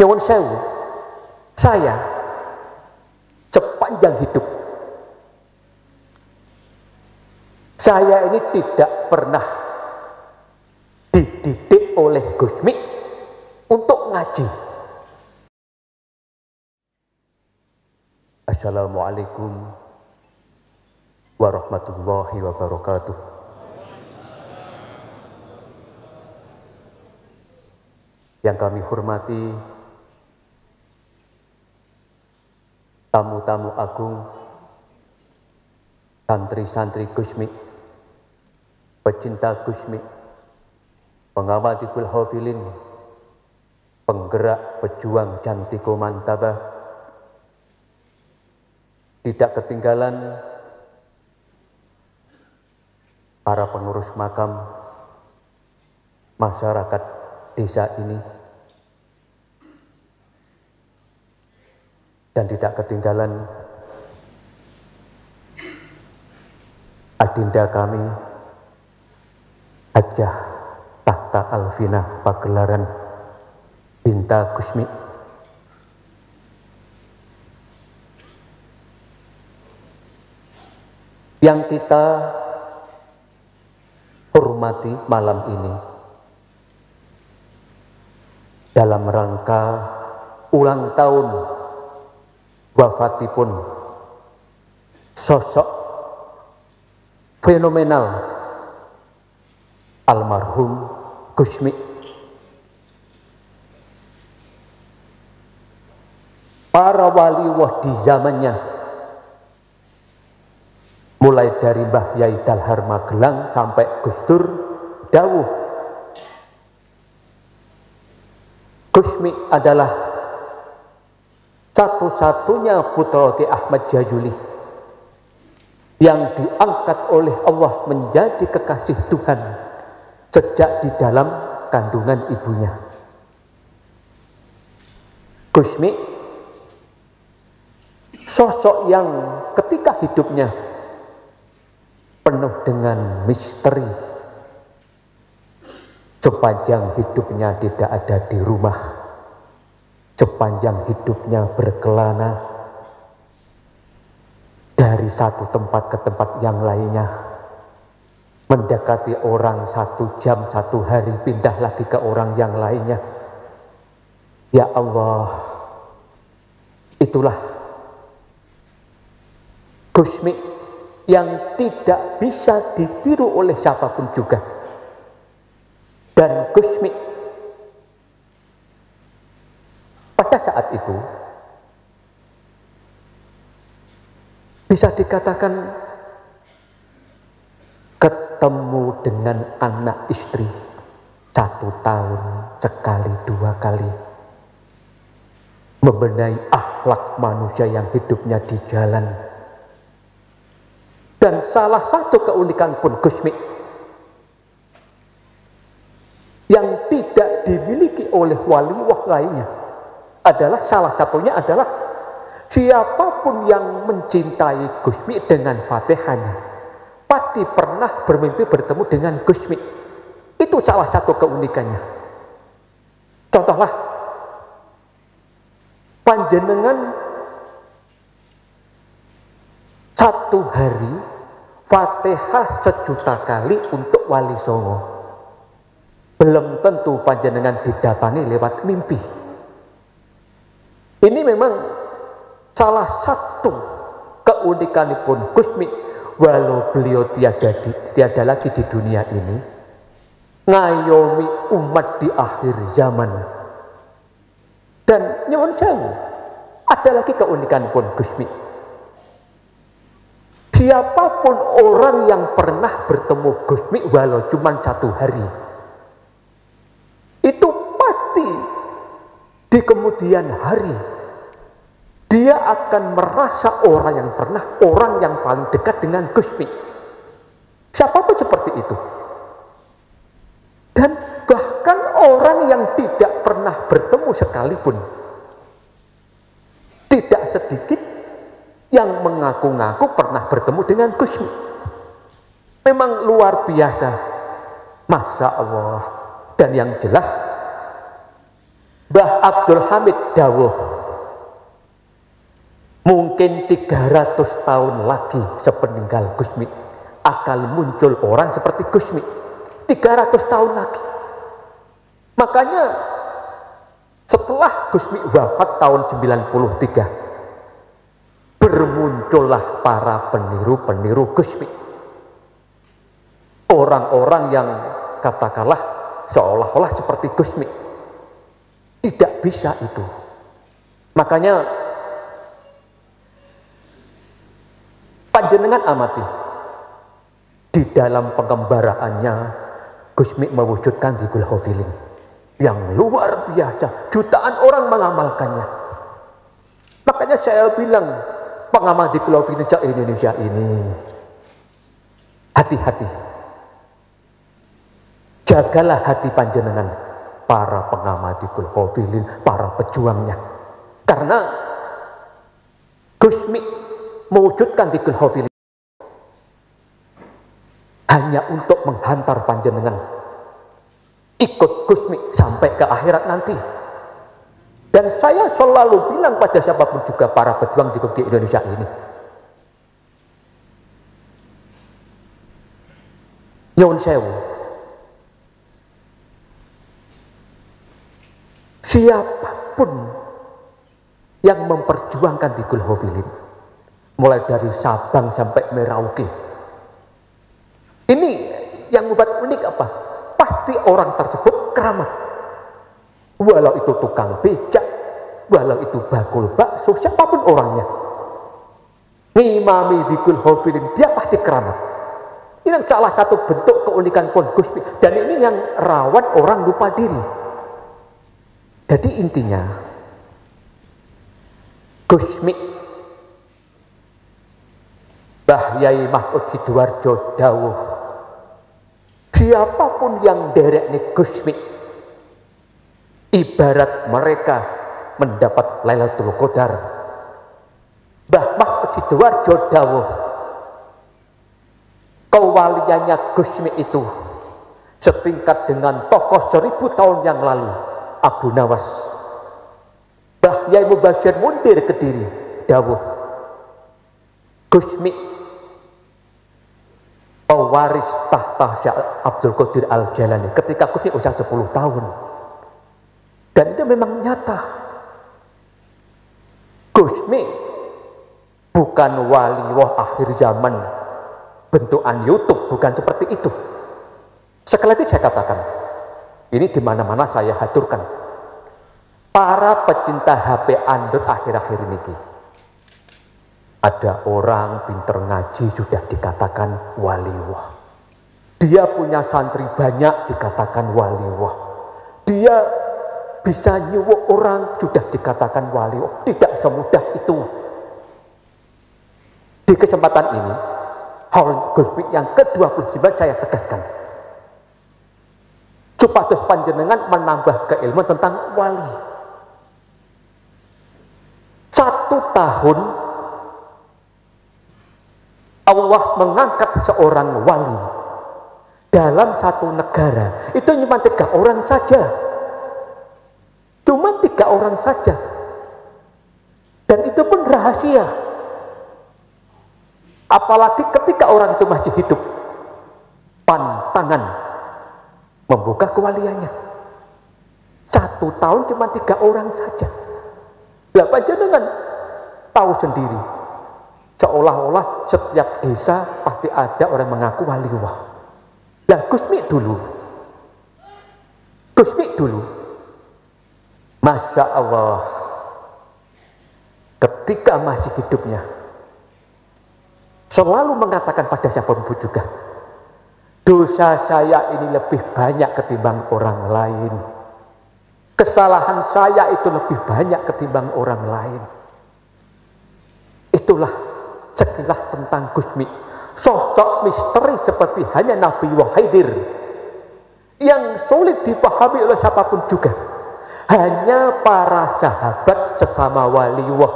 Nyuwun sewu, saya sepanjang hidup saya ini tidak pernah dididik oleh Gus Mi untuk ngaji. Assalamualaikum warahmatullahi wabarakatuh. Yang kami hormati tamu-tamu agung, santri-santri Gus Mi, pecinta Gus Mi, pengawal Dikul Hafilin, penggerak pejuang Jantiko Mantabah, tidak ketinggalan para pengurus makam, masyarakat desa ini, dan tidak ketinggalan adinda kami Hajah Tahta Alvina Pagelaran Binta Gus Mi, yang kita hormati malam ini dalam rangka ulang tahun wafatipun sosok fenomenal almarhum Gus Mi. Para waliwah di zamannya, mulai dari Mbah Yai Dalhar Magelang sampai Gus Dur dawuh, Gus Mi adalah satu-satunya putra Ki Ahmad Jajuli yang diangkat oleh Allah menjadi kekasih Tuhan sejak di dalam kandungan ibunya. Gus Mi sosok yang ketika hidupnya penuh dengan misteri. Sepanjang hidupnya tidak ada di rumah, sepanjang hidupnya berkelana dari satu tempat ke tempat yang lainnya, mendekati orang 1 jam 1 hari, pindah lagi ke orang yang lainnya. Ya Allah, itulah Gus Mi yang tidak bisa ditiru oleh siapapun juga. Dan Gus Mi pada saat itu bisa dikatakan ketemu dengan anak istri 1 tahun sekali 2 kali, membenahi akhlak manusia yang hidupnya di jalan. Dan salah satu keunikan pun Gus Mi yang tidak dimiliki oleh waliwah lainnya adalah, salah satunya adalah siapapun yang mencintai Gus Mi dengan Fatihahnya pasti pernah bermimpi bertemu dengan Gus Mi. Itu salah satu keunikannya. Contohlah, panjenengan 1 hari Fatihah 1.000.000 kali untuk Wali Songo. Belum tentu panjenengan didatangi lewat mimpi. Ini memang salah satu keunikanipun Gus Mi, walau beliau tiada lagi di dunia ini, ngayomi umat di akhir zaman. Dan nyuwun sewu, ada lagi keunikanipun Gus Mi. Siapapun orang yang pernah bertemu Gus Mi walau cuma 1 hari, itu pasti di kemudian hari dia akan merasa orang yang paling dekat dengan Gus Mi. Siapapun seperti itu. Dan bahkan orang yang tidak pernah bertemu sekalipun, tidak sedikit yang mengaku-ngaku pernah bertemu dengan Gus Mi. Memang luar biasa, Masya Allah. Dan yang jelas, Mbah Abdul Hamid dawuh, mungkin 300 tahun lagi sepeninggal Gusmi akan muncul orang seperti Gusmi. 300 tahun lagi. Makanya setelah Gusmi wafat tahun 93, bermuncullah para peniru-peniru Gusmi. Orang-orang yang katakanlah seolah-olah seperti Gusmi. Tidak bisa itu. Makanya panjenengan amati di dalam pengembaraannya Gusmi mewujudkan Dhikul Hafilin yang luar biasa, jutaan orang mengamalkannya. Makanya saya bilang pengamal Dhikul Hafilin se-Indonesia ini hati-hati, jagalah hati panjenengan, para pengamal Dhikul Hafilin, para pejuangnya. Karena Gusmi mewujudkan Dhikul Hafilin hanya untuk menghantar panjenengan ikut Gusmi sampai ke akhirat nanti. Dan saya selalu bilang pada siapapun juga para pejuang di Indonesia ini, nyuwun sewu, siapapun yang memperjuangkan Dhikul Hafilin, mulai dari Sabang sampai Merauke, ini yang membuat unik apa? Pasti orang tersebut keramat. Walau itu tukang becak, walau itu bakul bakso, siapapun orangnya, ngimami Dhikul Hafilin, dia pasti keramat. Ini salah satu bentuk keunikan Pon Gusmi, dan ini yang rawan orang lupa diri. Jadi intinya, Gusmi Mbah Yai Mahmud Sidoarjo dawuh, siapapun yang derekne Gusmi, ibarat mereka mendapat Lailatul Qadar. Mbah Mahmud Sidoarjo dawuh, kewaliannya Gusmi itu setingkat dengan tokoh 1000 tahun yang lalu, Abu Nawas. Mbah Yai Mubashir Mundir Kediri dawuh, Gusmi pewaris tahta Syekh Abdul Qadir Al-Jailani ketika Gusmi usia 10 tahun. Dan itu memang nyata. Gusmi bukan wali wah akhir zaman bentukan YouTube, bukan seperti itu. Sekali lagi saya katakan, ini di mana-mana saya haturkan. Para pecinta HP Android akhir-akhir ini, ada orang pinter ngaji sudah dikatakan waliwah. Dia punya santri banyak dikatakan waliwah. Dia bisa nyuwuk orang sudah dikatakan waliwah. Tidak semudah itu. Di kesempatan ini, Haul Gusmi yang ke-29 saya tegaskan, supaya panjenengan menambah keilmuan tentang wali. 1 tahun Allah mengangkat seorang wali dalam satu negara, itu cuma 3 orang saja. Cuma 3 orang saja. Dan itu pun rahasia. Apalagi ketika orang itu masih hidup, pantangan membuka kewaliannya. 1 tahun cuma 3 orang saja. Lah panjenengan tahu sendiri, seolah-olah setiap desa pasti ada orang mengaku waliwah. Lah Gusmi dulu, Masya Allah, ketika masih hidupnya selalu mengatakan pada siapapun juga, dosa saya ini lebih banyak ketimbang orang lain. Kesalahan saya itu lebih banyak ketimbang orang lain. Itulah sekilas tentang Gusmi. Sosok misteri seperti hanya Nabi Wahidir yang sulit dipahami oleh siapapun juga. Hanya para sahabat sesama waliwah,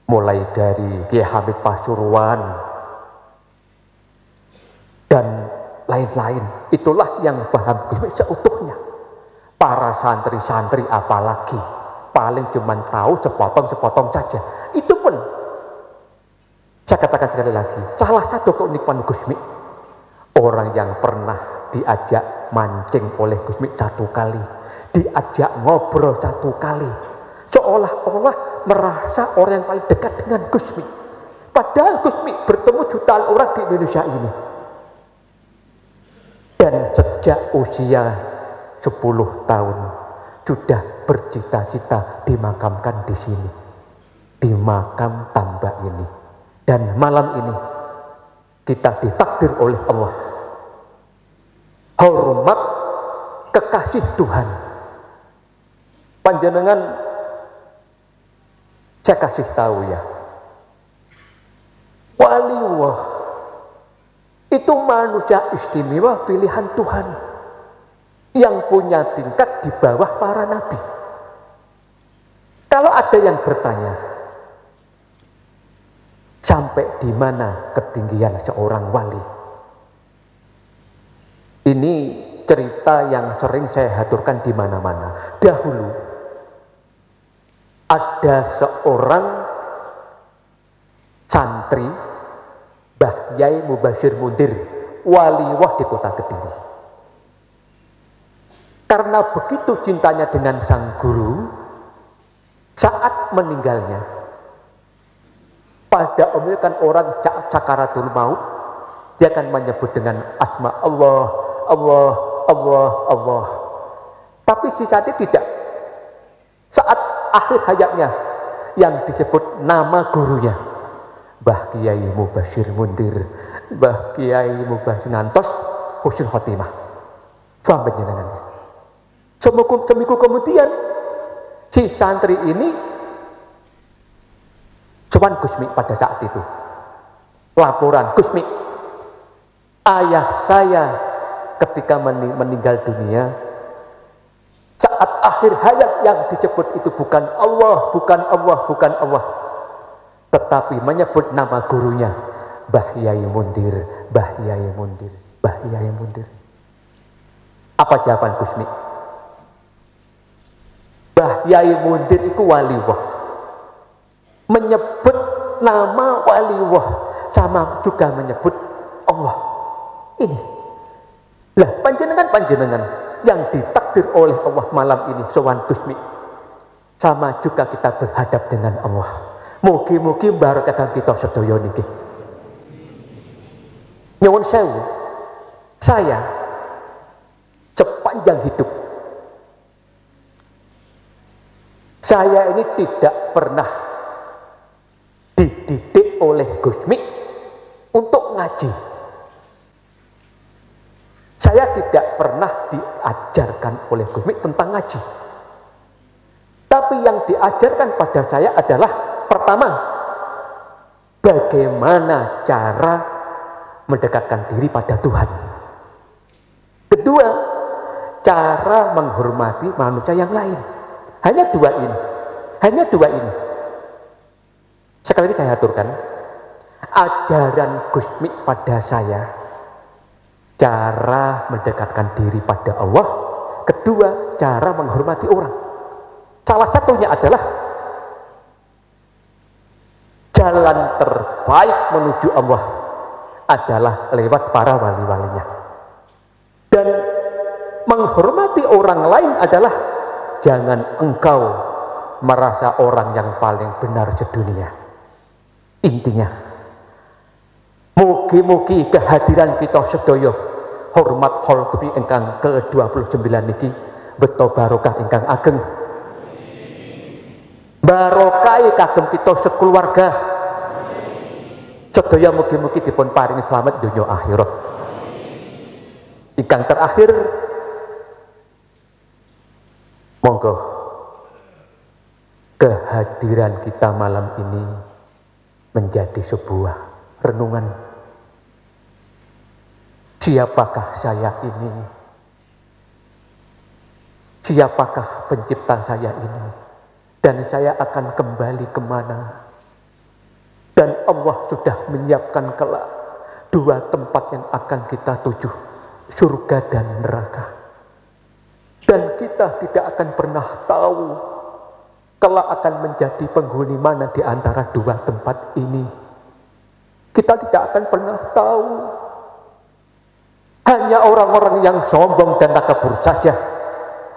mulai dari Kiai Hamid Pasuruan dan lain-lain, itulah yang paham Gusmi seutuhnya. Para santri-santri apalagi paling cuman tahu sepotong-sepotong saja. Itu pun saya katakan sekali lagi, salah satu keunikan Gusmi, orang yang pernah diajak mancing oleh Gusmi 1 kali, diajak ngobrol 1 kali, seolah-olah merasa orang yang paling dekat dengan Gusmi. Padahal Gusmi bertemu jutaan orang di Indonesia ini. Dan sejak usia 10 tahun sudah bercita-cita dimakamkan di sini, di makam Tambak ini. Dan malam ini kita ditakdir oleh Allah, hormat kekasih Tuhan. Panjenengan saya kasih tahu ya, waliullah itu manusia istimewa pilihan Tuhan yang punya tingkat di bawah para nabi. Kalau ada yang bertanya, sampai di mana ketinggian seorang wali? Ini cerita yang sering saya haturkan di mana-mana. Dahulu ada seorang santri Mbah Yai Mubashir Mundir, waliwah di kota Kediri. Karena begitu cintanya dengan sang guru, saat meninggalnya, pada umumnya kan orang saat sakaratul maut, dia akan menyebut dengan asma Allah, Allah, Allah, Allah. Tapi si santri tidak. Saat akhir hayatnya, yang disebut nama gurunya, Mbah Kiai Mubashir Mundir, Mbah Kiai Mubashir ngantos husnul khotimah. Faham penjenengannya? Seminggu kemudian si santri ini sowan Gusmi pada saat itu. Laporan, Gusmi, ayah saya ketika meninggal dunia, saat akhir hayat yang disebut itu bukan Allah, bukan Allah, bukan Allah, tetapi menyebut nama gurunya, Mbah Yai Mundir, Mbah Yai Mundir, Mbah Yai Mundir. Apa jawaban Gusmi? Mbah Yai Mundir itu waliwah, menyebut nama waliwah sama juga menyebut Allah. Ini lah panjenengan yang ditakdir oleh Allah malam ini sowan Gusmi, sama juga kita berhadap dengan Allah. Mugi-mugi barokah kita sedaya niki. Nyuwun sewu, saya sepanjang hidup saya ini tidak pernah dididik oleh Gusmi untuk ngaji. Saya tidak pernah diajarkan oleh Gusmi tentang ngaji. Tapi yang diajarkan pada saya adalah pertama, bagaimana cara mendekatkan diri pada Tuhan. Kedua, cara menghormati manusia yang lain. Hanya dua ini. Sekali lagi saya aturkan, ajaran Gusmi pada saya, cara mendekatkan diri pada Allah. Kedua, cara menghormati orang. Salah satunya adalah jalan terbaik menuju Allah adalah lewat para wali-walinya. Dan menghormati orang lain adalah jangan engkau merasa orang yang paling benar sedunia. Intinya, mugi-mugi kehadiran kita sedaya hormat Gusmi ingkang ke-29 niki beto barokah ingkang ageng. Barokah kagem kita sekeluarga. Sedaya mugi-mugi dipun paringi selamat dunya akhirat. Ingkang terakhir, monggo kehadiran kita malam ini menjadi sebuah renungan. Siapakah saya ini? Siapakah pencipta saya ini? Dan saya akan kembali kemana? Dan Allah sudah menyiapkan kelak dua tempat yang akan kita tuju, surga dan neraka. Dan kita tidak akan pernah tahu kelak akan menjadi penghuni mana di antara dua tempat ini. Kita tidak akan pernah tahu. Hanya orang-orang yang sombong dan takabur saja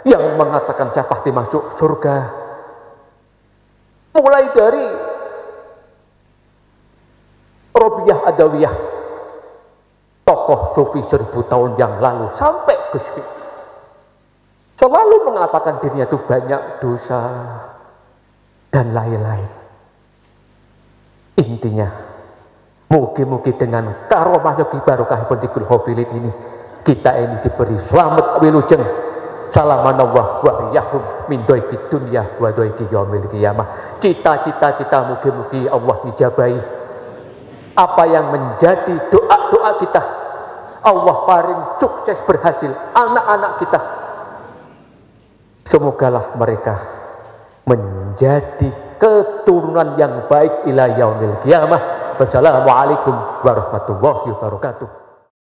yang mengatakan saya pasti masuk surga. Mulai dari Robiah Adawiyah, tokoh sufi 1000 tahun yang lalu, sampai Gus Dur, selalu mengatakan dirinya itu banyak dosa dan lain-lain. Intinya, mugi-mugi dengan karomah yogi barokah Tikul Hofilin ini, kita ini diberi selamat wilujeng. Salamanallah wa iyyakum min doiki dunya wa doiki yaumil qiyamah. Cita-cita kita mugi-mugi Allah ngijabahi. Apa yang menjadi doa-doa kita, Allah paling sukses berhasil anak-anak kita. Semogalah mereka menjadi keturunan yang baik ila yaumil qiyamah. Wassalamualaikum warahmatullahi wabarakatuh.